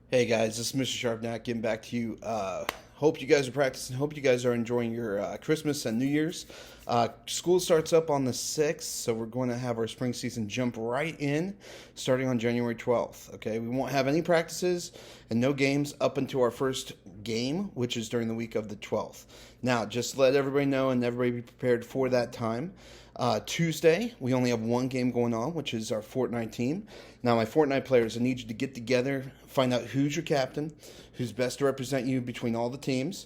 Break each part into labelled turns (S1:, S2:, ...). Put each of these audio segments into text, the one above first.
S1: Hey guys, this is Mr. Sharpnack getting back to you. Hope you guys are practicing. Hope you guys are enjoying your Christmas and New Year's. School starts up on the 6th, so we're going to have our spring season jump right in starting on January 12th. Okay, we won't have any practices and no games up until our first game, which is during the week of the 12th. Now, just to let everybody know and everybody be prepared for that time. Tuesday, we only have one game going on, which is our Fortnite team. Now, my Fortnite players, I need you to get together, find out who's your captain, who's best to represent you between all the teams,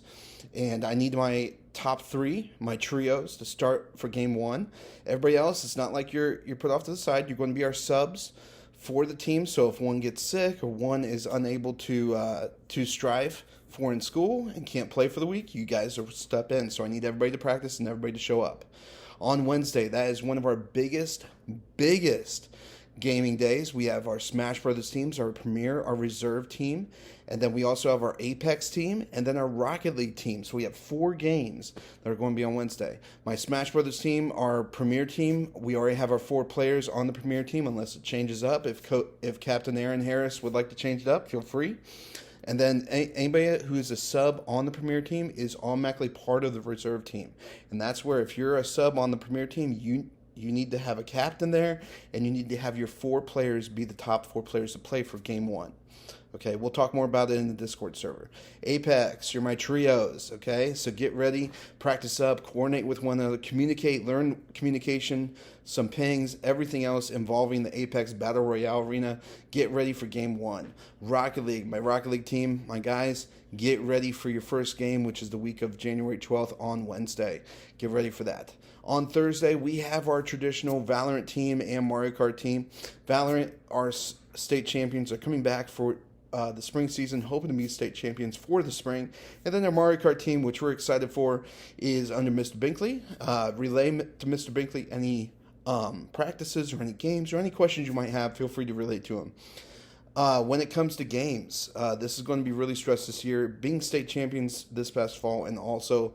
S1: and I need my top three, my trios, to start for game one. Everybody else, it's not like you're put off to the side. You're going to be our subs for the team. So if one gets sick or one is unable to strive for in school and can't play for the week, you guys will step in. So I need everybody to practice and everybody to show up. On Wednesday, that is one of our biggest gaming days. We have our Smash Brothers teams, our Premier, our Reserve team, and then we also have our Apex team, and then our Rocket League team. So we have 4 games that are going to be on Wednesday. My Smash Brothers team, our Premier team, we already have our 4 players on the Premier team, unless it changes up. If Captain Aaron Harris would like to change it up, feel free. And then anybody who is a sub on the Premier team is automatically part of the Reserve team. And that's where if you're a sub on the Premier team, you need to have a captain there, and you need to have your 4 players be the top 4 players to play for game 1. Okay, we'll talk more about it in the Discord server. Apex, you're my trios, okay? So get ready, practice up, coordinate with one another, communicate, learn communication, some pings, everything else involving the Apex Battle Royale arena. Get ready for game 1. Rocket League, my Rocket League team, my guys, get ready for your first game, which is the week of January 12th on Wednesday. Get ready for that. On Thursday, we have our traditional Valorant team and Mario Kart team. Valorant, our state champions, are coming back for the spring season, hoping to be state champions for the spring. And then our Mario Kart team, which we're excited for, is under Mr. Binkley. Relay to Mr. Binkley any practices or any games or any questions you might have. Feel free to relate to him. When it comes to games, this is going to be really stressed this year. Being state champions this past fall and also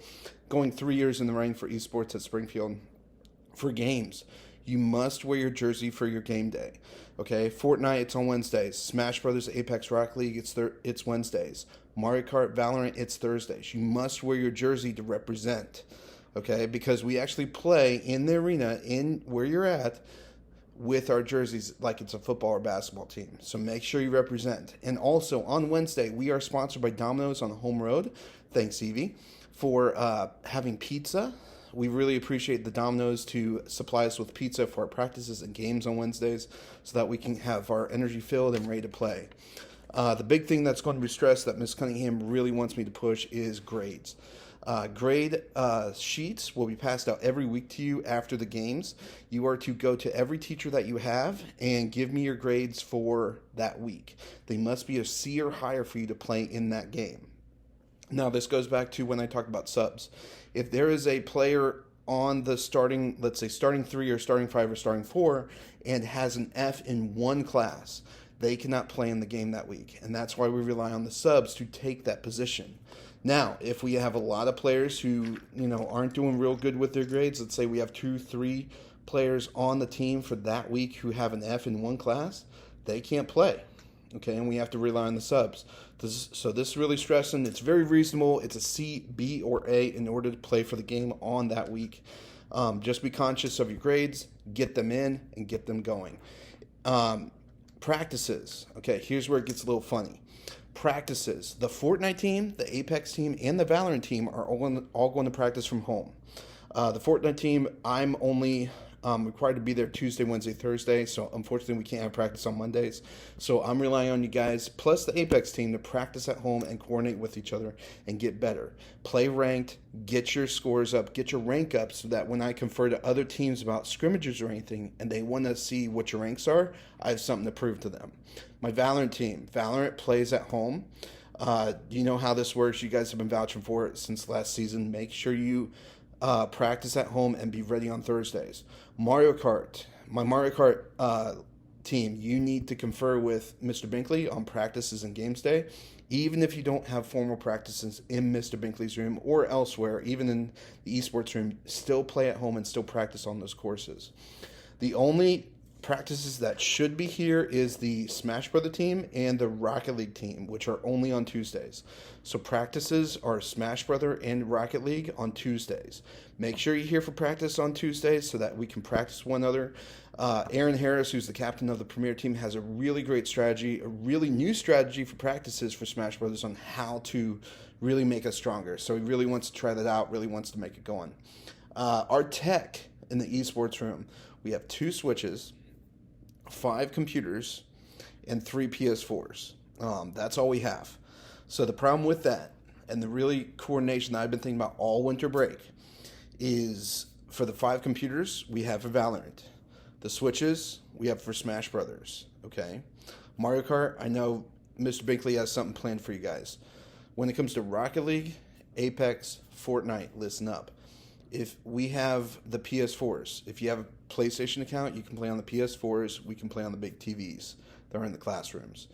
S1: going 3 years in the running for esports at Springfield for games. You must wear your jersey for your game day. Okay, Fortnite, it's on Wednesdays. Smash Brothers, Apex Rocket League, it's Wednesdays. Mario Kart, Valorant, it's Thursdays. You must wear your jersey to represent. Okay, because we actually play in the arena in where you're at with our jerseys like it's a football or basketball team. So make sure you represent. And also on Wednesday, we are sponsored by Domino's on the home road. Thanks, Evie, for having pizza. We really appreciate the Domino's to supply us with pizza for our practices and games on Wednesdays so that we can have our energy filled and ready to play. The big thing that's going to be stressed that Ms. Cunningham really wants me to push is grades. Grade sheets will be passed out every week to you after the games. You are to go to every teacher that you have and give me your grades for that week. They must be a C or higher for you to play in that game. Now, this goes back to when I talked about subs. If there is a player on the starting, let's say starting 3 or starting 5 or starting 4, and has an F in one class, they cannot play in the game that week. And that's why we rely on the subs to take that position. Now, if we have a lot of players who, aren't doing real good with their grades, let's say we have 2-3 players on the team for that week who have an F in one class, they can't play. Okay, and we have to rely on the subs. So this is really stressing. It's very reasonable. It's a C, B, or A in order to play for the game on that week. Just be conscious of your grades, get them in, and get them going. Practices. Okay, here's where it gets a little funny. Practices. The Fortnite team, the Apex team, and the Valorant team are all going to practice from home. The Fortnite team, I'm only required to be there Tuesday, Wednesday, Thursday, so unfortunately we can't have practice on Mondays. So I'm relying on you guys, plus the Apex team, to practice at home and coordinate with each other and get better. Play ranked, get your scores up, get your rank up, so that when I confer to other teams about scrimmages or anything, and they want to see what your ranks are, I have something to prove to them. My Valorant team, Valorant plays at home. You know how this works. You guys have been vouching for it since last season. Make sure you practice at home and be ready on Thursdays. Mario Kart. My Mario Kart team, you need to confer with Mr. Binkley on practices and games day. Even if you don't have formal practices in Mr. Binkley's room or elsewhere, even in the esports room, still play at home and still practice on those courses. The only practices that should be here is the Smash Brother team and the Rocket League team, which are only on Tuesdays. So practices are Smash Brother and Rocket League on Tuesdays. Make sure you're here for practice on Tuesdays so that we can practice one another. Aaron Harris, who's the captain of the Premier team, has a really great strategy, a really new strategy for practices for Smash Brothers on how to really make us stronger. So he really wants to try that out, really wants to make it going. Our tech in the esports room, we have 2 switches, 5 computers, and 3 PS4s. That's all we have. So the problem with that, and the really coordination that I've been thinking about all winter break, is for the 5 computers, we have for Valorant. The switches, we have for Smash Brothers, okay? Mario Kart, I know Mr. Binkley has something planned for you guys. When it comes to Rocket League, Apex, Fortnite, listen up. If we have the PS4s, if you have a PlayStation account, you can play on the PS4s, we can play on the big TVs that are in the classrooms.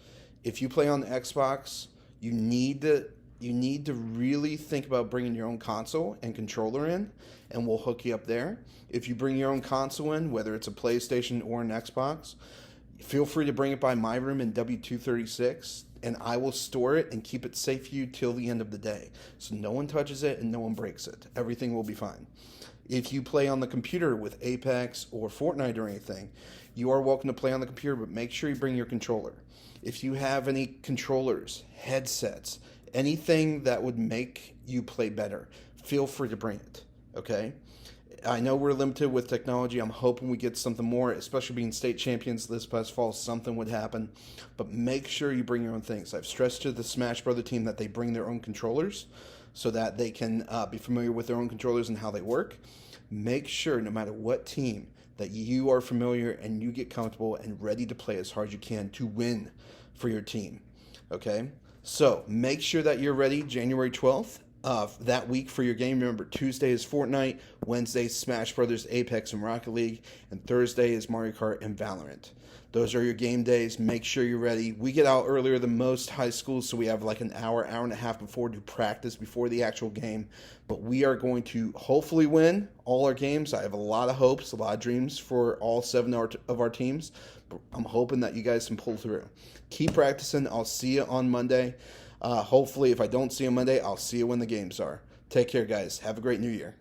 S1: If you play on the Xbox, you need to really think about bringing your own console and controller in, and we'll hook you up there. If you bring your own console in, whether it's a PlayStation or an Xbox, feel free to bring it by my room in W236, and I will store it and keep it safe for you till the end of the day. So no one touches it and no one breaks it. Everything will be fine. If you play on the computer with Apex or Fortnite or anything, you are welcome to play on the computer, but make sure you bring your controller. If you have any controllers, headsets, anything that would make you play better, feel free to bring it, okay? I know we're limited with technology. I'm hoping we get something more, especially being state champions this past fall, something would happen. But make sure you bring your own things. I've stressed to the Smash Brother team that they bring their own controllers so that they can be familiar with their own controllers and how they work. Make sure, no matter what team, that you are familiar and you get comfortable and ready to play as hard as you can to win for your team, okay? So make sure that you're ready January 12th. That week for your game. Remember, Tuesday is Fortnite, Wednesday Smash Brothers, Apex, and Rocket League, and Thursday is Mario Kart and Valorant. Those are your game days. Make sure you're ready. We get out earlier than most high schools, so we have like an hour and a half before to practice before the actual game. But we are going to hopefully win all our games. I have a lot of hopes, a lot of dreams for all 7 of our teams. But I'm hoping that you guys can pull through. Keep practicing. I'll see you on Monday. Hopefully, if I don't see you Monday, I'll see you when the games are. Take care, guys. Have a great New Year.